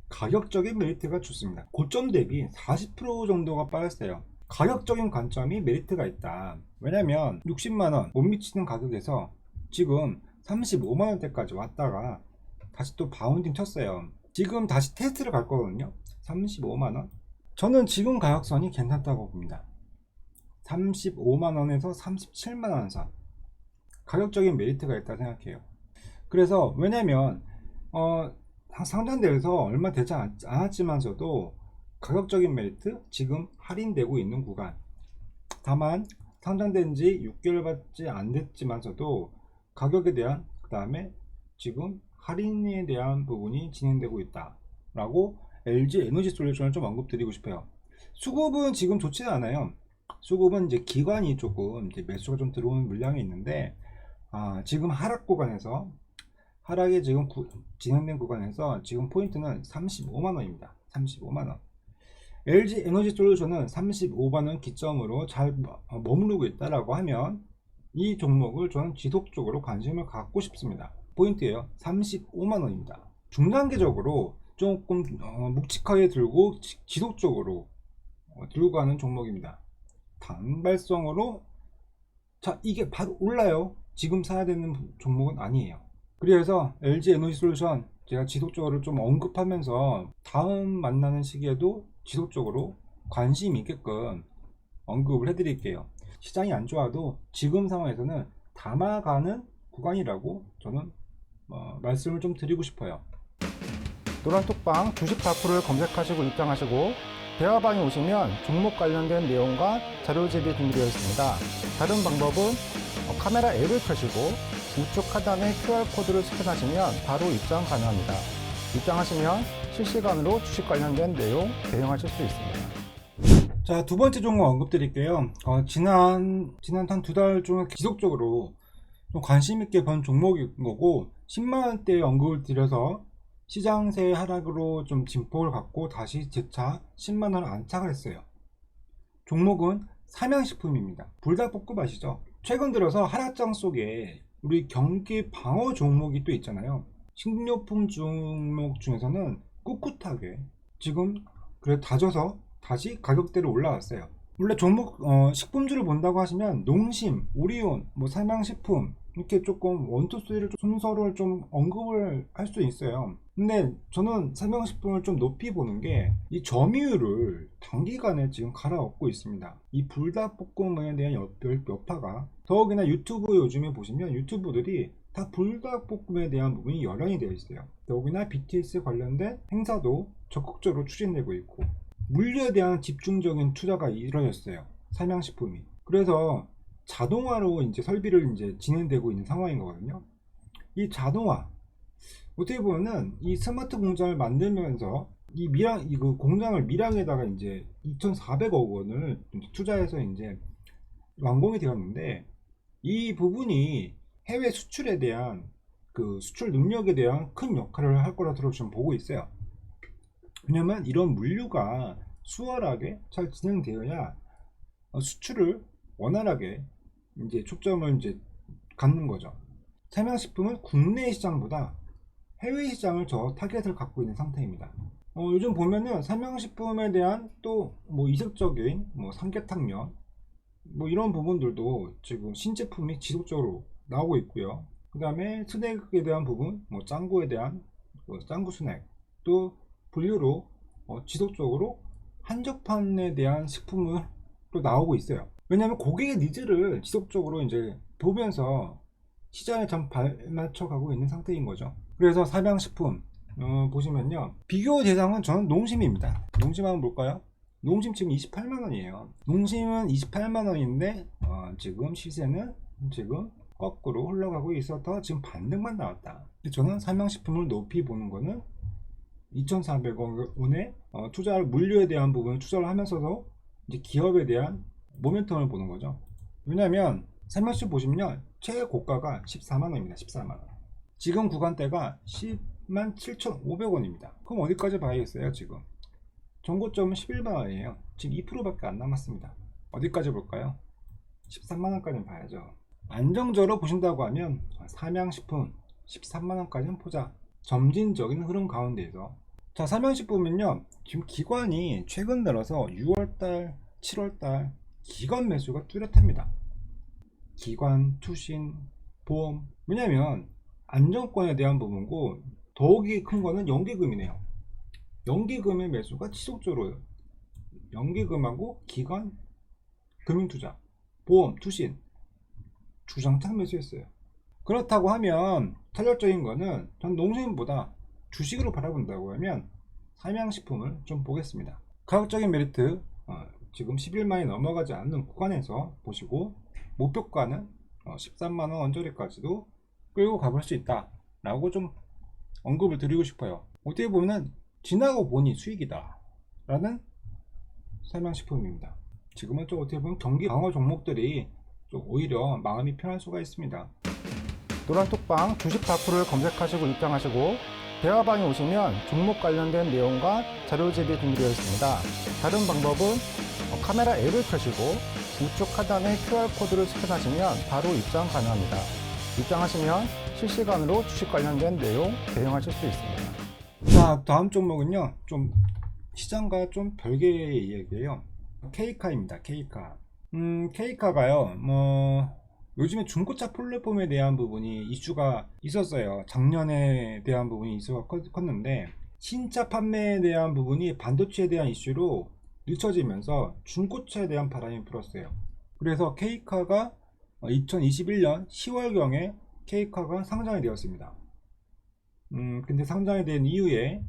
가격적인 메리트가 좋습니다. 고점 대비 40% 정도가 빠졌어요. 가격적인 관점이 메리트가 있다. 왜냐면 60만원 못 미치는 가격에서 지금 35만원대까지 왔다가 다시 또 바운딩 쳤어요. 지금 다시 테스트를 갈 거거든요. 35만원. 저는 지금 가격선이 괜찮다고 봅니다. 35만원에서 37만원 선. 가격적인 메리트가 있다 생각해요. 그래서 왜냐면 상장돼서 얼마 되지 않았지만서도 가격적인 메리트, 지금 할인되고 있는 구간. 다만 상장된 지 6개월밖에 안 됐지만서도 가격에 대한, 그 다음에 지금 할인에 대한 부분이 진행되고 있다 라고 LG 에너지 솔루션을 좀 언급드리고 싶어요. 수급은 지금 좋지는 않아요. 수급은 이제 기관이 조금 이제 매수가 좀 들어오는 물량이 있는데, 지금 하락 구간에서, 하락이 지금 진행된 구간에서 지금 포인트는 35만원입니다. 35만원. LG 에너지 솔루션은 35만원 기점으로 잘 머무르고 있다라고 하면 이 종목을 저는 지속적으로 관심을 갖고 싶습니다. 포인트예요. 35만원입니다. 중단기적으로 조금 묵직하게 들고 지속적으로 들고 가는 종목입니다. 단발성으로 자, 이게 바로 올라요. 지금 사야 되는 종목은 아니에요. 그래서 LG 에너지 솔루션 제가 지속적으로 좀 언급하면서 다음 만나는 시기에도 지속적으로 관심 있게끔 언급을 해드릴게요. 시장이 안 좋아도 지금 상황에서는 담아가는 구간이라고 저는 말씀을 좀 드리고 싶어요. 노란톡방 주식 다큐를 검색하시고 입장하시고 대화방에 오시면 종목 관련된 내용과 자료집이 준비되어 있습니다. 다른 방법은 카메라 앱을 켜시고 우측 하단에 QR코드를 스캔하시면 바로 입장 가능합니다. 입장하시면 실시간으로 주식 관련된 내용 대응하실 수 있습니다. 자, 두 번째 종목 언급드릴게요. 지난 한 두 달 중에 지속적으로 좀 관심 있게 본 종목인 거고 10만원대 언급을 드려서 시장세 하락으로 좀 진폭을 갖고 다시 재차 10만원 안착을 했어요. 종목은 삼양식품입니다. 불닭볶음 아시죠? 최근 들어서 하락장 속에 우리 경기 방어 종목이 또 있잖아요. 식료품 종목 중에서는 꿋꿋하게 지금 그래 다져서 다시 가격대로 올라왔어요. 원래 종목 식품주를 본다고 하시면 농심, 오리온, 삼양식품 이렇게 조금 원투쓰리를 순서를 좀 언급을 할 수 있어요. 근데 저는 삼양식품을 좀 높이 보는 게 이 점유율을 단기간에 지금 갈아엎고 있습니다. 이 불닭볶음에 대한 여파가 더욱이나 유튜브 요즘에 보시면 유튜브들이 다 불닭볶음에 대한 부분이 열연이 되어 있어요. 더욱이나 BTS 관련된 행사도 적극적으로 추진되고 있고 물류에 대한 집중적인 투자가 이루어졌어요. 삼양식품이. 그래서 자동화로 이제 설비를 이제 진행되고 있는 상황인 거거든요. 이 자동화 어떻게 보면은 이 스마트 공장을 만들면서 그 공장을 밀양에다가 이제 2,400억 원을 투자해서 이제 완공이 되었는데 이 부분이 해외 수출에 대한 그 수출 능력에 대한 큰 역할을 할 거라고 지금 보고 있어요. 왜냐면 이런 물류가 수월하게 잘 진행되어야 수출을 원활하게 이제 초점을 이제 갖는 거죠. 삼양식품은 국내 시장보다 해외 시장을 더 타겟을 갖고 있는 상태입니다. 요즘 보면은 삼양식품에 대한 또 이색적인 삼계탕면 이런 부분들도 지금 신제품이 지속적으로 나오고 있고요. 그 다음에 스낵에 대한 부분, 짱구에 대한 짱구 스낵, 또 분류로 지속적으로 한정판에 대한 식품은 또 나오고 있어요. 왜냐하면 고객의 니즈를 지속적으로 이제 보면서 시장에 참 발맞춰 가고 있는 상태인 거죠. 그래서 삼양식품 보시면요, 비교 대상은 저는 농심입니다. 농심 한번 볼까요? 농심 지금 28만원이에요 농심은 28만원인데 지금 시세는 지금 거꾸로 흘러가고 있어서 지금 반등만 나왔다. 저는 삼양식품을 높이 보는 거는 2,400억 원의 투자를 물류에 대한 부분을 투자를 하면서도 이제 기업에 대한 모멘텀을 보는 거죠. 왜냐하면 삼양식품 보시면 최고가가 14만원입니다. 14만원. 지금 구간대가 107,500원입니다. 그럼 어디까지 봐야겠어요? 지금 전고점은 11만원이에요. 지금 2%밖에 안 남았습니다. 어디까지 볼까요? 13만원까지는 봐야죠. 안정적으로 보신다고 하면 삼양식품 13만원까지는 보자. 점진적인 흐름 가운데에서 자, 삼양식품은요 지금 기관이 최근 들어서 6월달 7월달 기관 매수가 뚜렷합니다. 기관, 투신, 보험. 왜냐면 안정권에 대한 부분고 더욱이 큰 거는 연기금이네요. 연기금의 매수가 지속적으로 연기금하고 기관, 금융투자, 보험, 투신 주장창 매수했어요. 그렇다고 하면 탄력적인 거는 전 농심보다 주식으로 바라본다고 하면 삼양식품을 좀 보겠습니다. 가격적인 메리트 지금 11만이 넘어가지 않는 구간에서 보시고 목표가는 13만원 언저리까지도 끌고 가볼 수 있다 라고 좀 언급을 드리고 싶어요. 어떻게 보면 지나고 보니 수익이다 라는 삼양식품입니다. 지금은 좀 어떻게 보면 경기 방어 종목들이 좀 오히려 마음이 편할 수가 있습니다. 노란톡방 주식 다큐를 검색하시고 입장하시고 대화방에 오시면 종목 관련된 내용과 자료집이 준비되어 있습니다. 다른 방법은 카메라 앱을 켜시고 우측 하단에 QR코드를 스캔하시면 바로 입장 가능합니다. 입장하시면 실시간으로 주식 관련된 내용 대응하실 수 있습니다. 자, 다음 종목은요 좀 시장과 좀 별개의 이야기예요. K카입니다. K카. K카가요 요즘에 중고차 플랫폼에 대한 부분이 이슈가 있었어요. 작년에 대한 부분이 이슈가 컸는데 신차 판매에 대한 부분이 반도체에 대한 이슈로 늦춰지면서 중고차에 대한 바람이 불었어요. 그래서 K카가 2021년 10월경에 K카가 상장이 되었습니다. 근데 상장이 된 이후에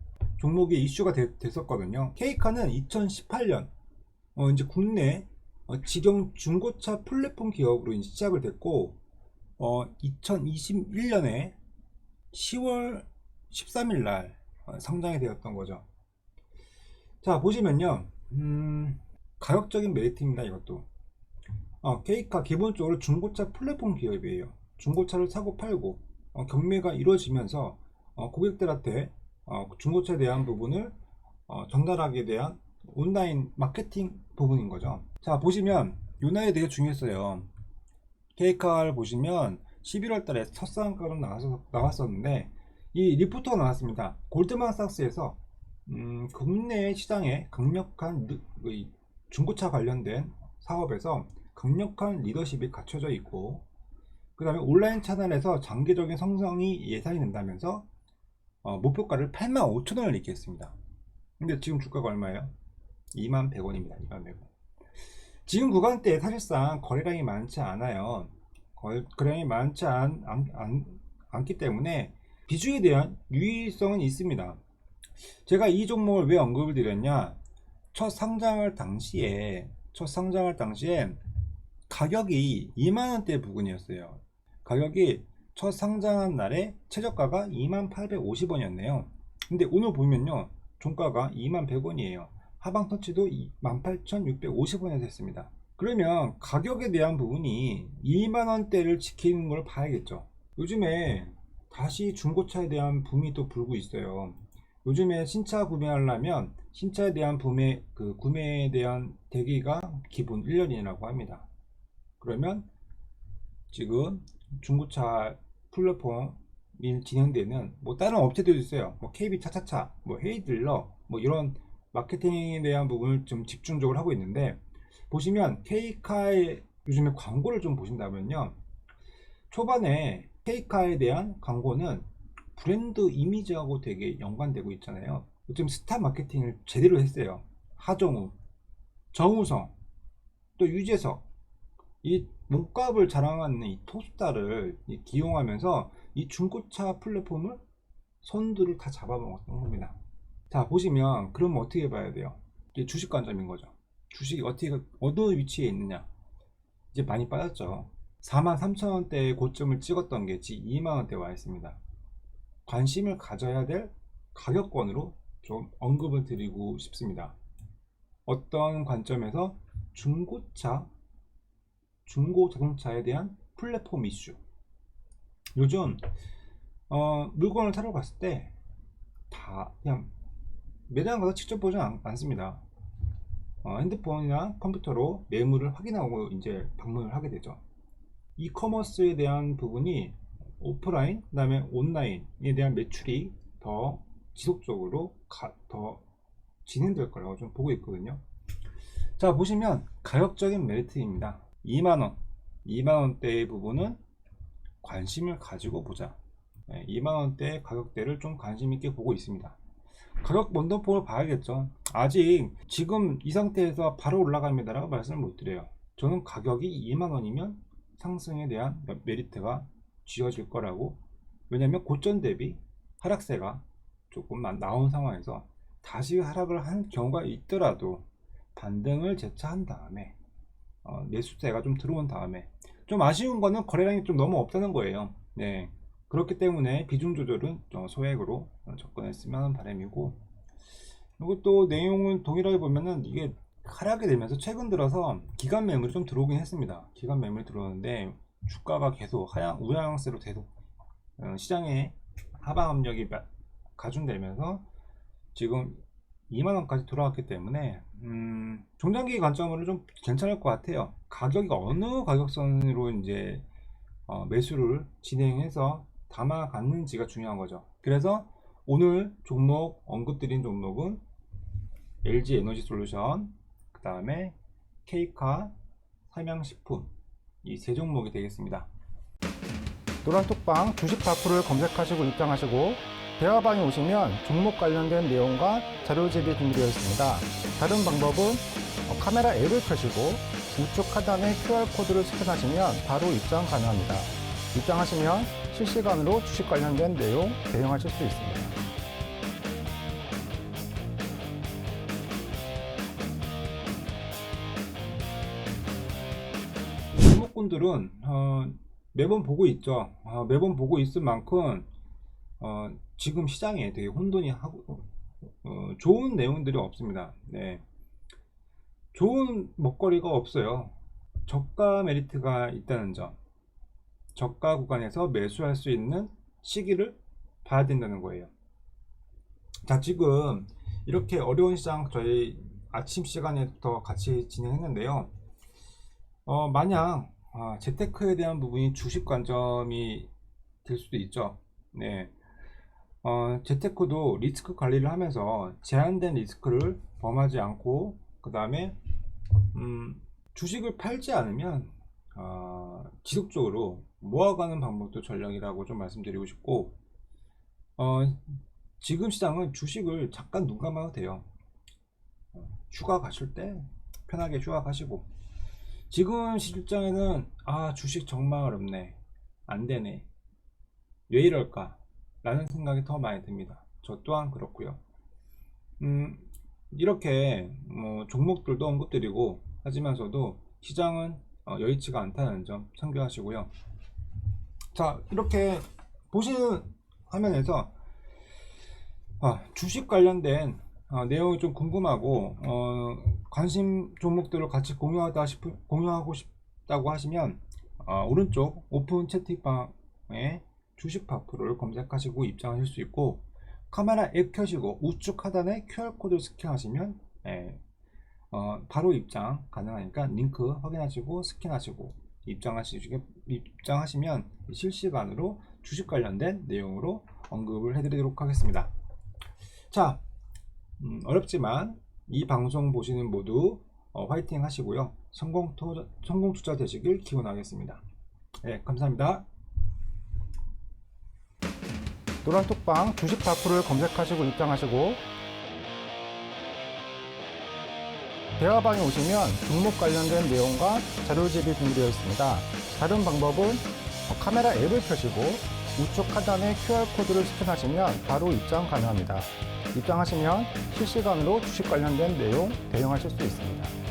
종목이 이슈가 됐었거든요. K카는 2018년 이제 국내 직영 중고차 플랫폼 기업으로 이제 시작을 됐고 2021년에 10월 13일 날 상장이 되었던 거죠. 자, 보시면요. 가격적인 메리트입니다. 이것도 K카 기본적으로 중고차 플랫폼 기업이에요. 중고차를 사고 팔고 경매가 이루어지면서 고객들한테 중고차에 대한 부분을 전달하게 대한 온라인 마케팅 부분인 거죠. 자, 보시면 요 날이 되게 중요했어요. K카를 보시면 11월 달에 첫 상한가로 나왔었는데 이 리포트가 나왔습니다. 골드만삭스에서 국내 시장에 강력한 중고차 관련된 사업에서 강력한 리더십이 갖춰져 있고, 그 다음에 온라인 채널에서 장기적인 성장이 예상이 된다면서 목표가를 85,000원을 얘기했습니다. 근데 지금 주가가 얼마예요? 21,100원입니다. 21,100원. 지금 구간대에 사실상 거래량이 많지 않아요. 거래량이 많지 않기 때문에 비중에 대한 유의성은 있습니다. 제가 이 종목을 왜 언급을 드렸냐, 첫 상장할 당시에 가격이 2만원대 부근이었어요. 가격이 첫 상장한 날에 최저가가 2850원이었네요 근데 오늘 보면요, 종가가 21,100원이에요 하방 터치도 18,650원에서 했습니다. 그러면 가격에 대한 부분이 2만원대를 지키는 걸 봐야겠죠. 요즘에 다시 중고차에 대한 붐이 또 불고 있어요. 요즘에 신차 구매하려면 신차에 대한 구매에 대한 대기가 기본 1년이라고 합니다. 그러면 지금 중고차 플랫폼이 진행되는 다른 업체들도 있어요. KB 차차차, 헤이딜러, 이런 마케팅에 대한 부분을 좀 집중적으로 하고 있는데, 보시면 K카의 요즘에 광고를 좀 보신다면요, 초반에 K카에 대한 광고는 브랜드 이미지하고 되게 연관되고 있잖아요. 요즘 스타 마케팅을 제대로 했어요. 하정우, 정우성, 또 유재석, 이 몸값을 자랑하는 이 톱스타를 기용하면서 이 중고차 플랫폼을 선두를 다 잡아먹었던 겁니다. 자, 보시면 그럼 어떻게 봐야 돼요? 이게 주식 관점인 거죠. 주식이 어느 위치에 있느냐, 이제 많이 빠졌죠. 43,000원대의 고점을 찍었던 게 지금 2만원대에 와 있습니다. 관심을 가져야 될 가격권으로 좀 언급을 드리고 싶습니다. 어떤 관점에서 중고 자동차에 대한 플랫폼 이슈. 요즘 물건을 사러 갔을 때 다 그냥 매장 가서 직접 보지 않습니다. 핸드폰이나 컴퓨터로 매물을 확인하고 이제 방문을 하게 되죠. 이커머스에 대한 부분이 오프라인, 그 다음에 온라인에 대한 매출이 더 지속적으로 더 진행될 거라고 좀 보고 있거든요. 자, 보시면 가격적인 메리트입니다. 2만원대의 부분은 관심을 가지고 보자. 2만원대 가격대를 좀 관심 있게 보고 있습니다. 가격 원동폭을 봐야겠죠. 아직 지금 이 상태에서 바로 올라갑니다 라고 말씀을 못 드려요. 저는 가격이 2만원이면 상승에 대한 메리트가 쥐어질 거라고, 왜냐면 고점 대비 하락세가 조금 나온 상황에서 다시 하락을 한 경우가 있더라도 반등을 재차한 다음에 매수세가 좀 들어온 다음에, 좀 아쉬운 거는 거래량이 좀 너무 없다는 거예요. 네, 그렇기 때문에 비중 조절은 소액으로 접근했으면 하는 바람이고, 그리고 또 내용은 동일하게 보면은 이게 하락이 되면서 최근 들어서 기간 매물이 좀 들어오긴 했습니다. 기간 매물이 들어오는데 주가가 계속 우하향세로 계속 시장에 하방 압력이 가중되면서 지금 2만원까지 돌아왔기 때문에 중장기 관점으로 좀 괜찮을 것 같아요. 가격이 어느 가격선으로 이제 매수를 진행해서 담아갔는지가 중요한 거죠. 그래서 오늘 종목 언급드린 종목은 LG 에너지 솔루션, 그 다음에 K카, 삼양식품, 이 세 종목이 되겠습니다. 노란톡방 주식 다큐를 검색하시고 입장하시고 대화방에 오시면 종목 관련된 내용과 자료집이 준비되어 있습니다. 다른 방법은 카메라 앱을 켜시고 우측 하단에 QR코드를 스캔하시면 바로 입장 가능합니다. 입장하시면 실시간으로 주식 관련된 내용 대응하실 수 있습니다. 구독자분들은 매번 보고 있죠. 매번 보고 있을 만큼 지금 시장에 되게 혼돈이 하고 좋은 내용들이 없습니다. 네. 좋은 먹거리가 없어요. 저가 메리트가 있다는 점, 저가 구간에서 매수할 수 있는 시기를 봐야 된다는 거예요. 자, 지금 이렇게 어려운 시장 저희 아침 시간에부터 같이 진행했는데요. 만약 재테크에 대한 부분이 주식 관점이 될 수도 있죠. 네. 재테크도 리스크 관리를 하면서 제한된 리스크를 범하지 않고, 그 다음에 주식을 팔지 않으면 지속적으로 모아가는 방법도 전략이라고 좀 말씀드리고 싶고, 지금 시장은 주식을 잠깐 눈 감아도 돼요. 휴가 가실 때 편하게 휴가 가시고, 지금 시장에는 주식 정말 어렵네, 안 되네, 왜 이럴까 라는 생각이 더 많이 듭니다. 저 또한 그렇고요. 이렇게 종목들도 언급드리고 하지만서도 시장은 여의치가 않다는 점 참고하시고요. 자, 이렇게 보시는 화면에서 주식 관련된 내용이 좀 궁금하고 관심 종목들을 같이 공유하고 싶다고 하시면 오른쪽 오픈 채팅방에 주식 파프를 검색하시고 입장하실 수 있고, 카메라 앱 켜시고 우측 하단에 QR코드를 스캔하시면 바로 입장 가능하니까 링크 확인하시고 스캔하시고 입장하시면 실시간으로 주식 관련된 내용으로 언급을 해드리도록 하겠습니다. 자, 어렵지만 이 방송 보시는 모두 화이팅 하시고요. 성공 투자 되시길 기원하겠습니다. 네, 감사합니다. 노란톡방 주식 파프를 검색하시고 입장하시고, 대화방에 오시면 종목 관련된 내용과 자료집이 준비되어 있습니다. 다른 방법은 카메라 앱을 켜시고 우측 하단에 QR코드를 스캔하시면 바로 입장 가능합니다. 입장하시면 실시간으로 주식 관련된 내용 대응하실 수 있습니다.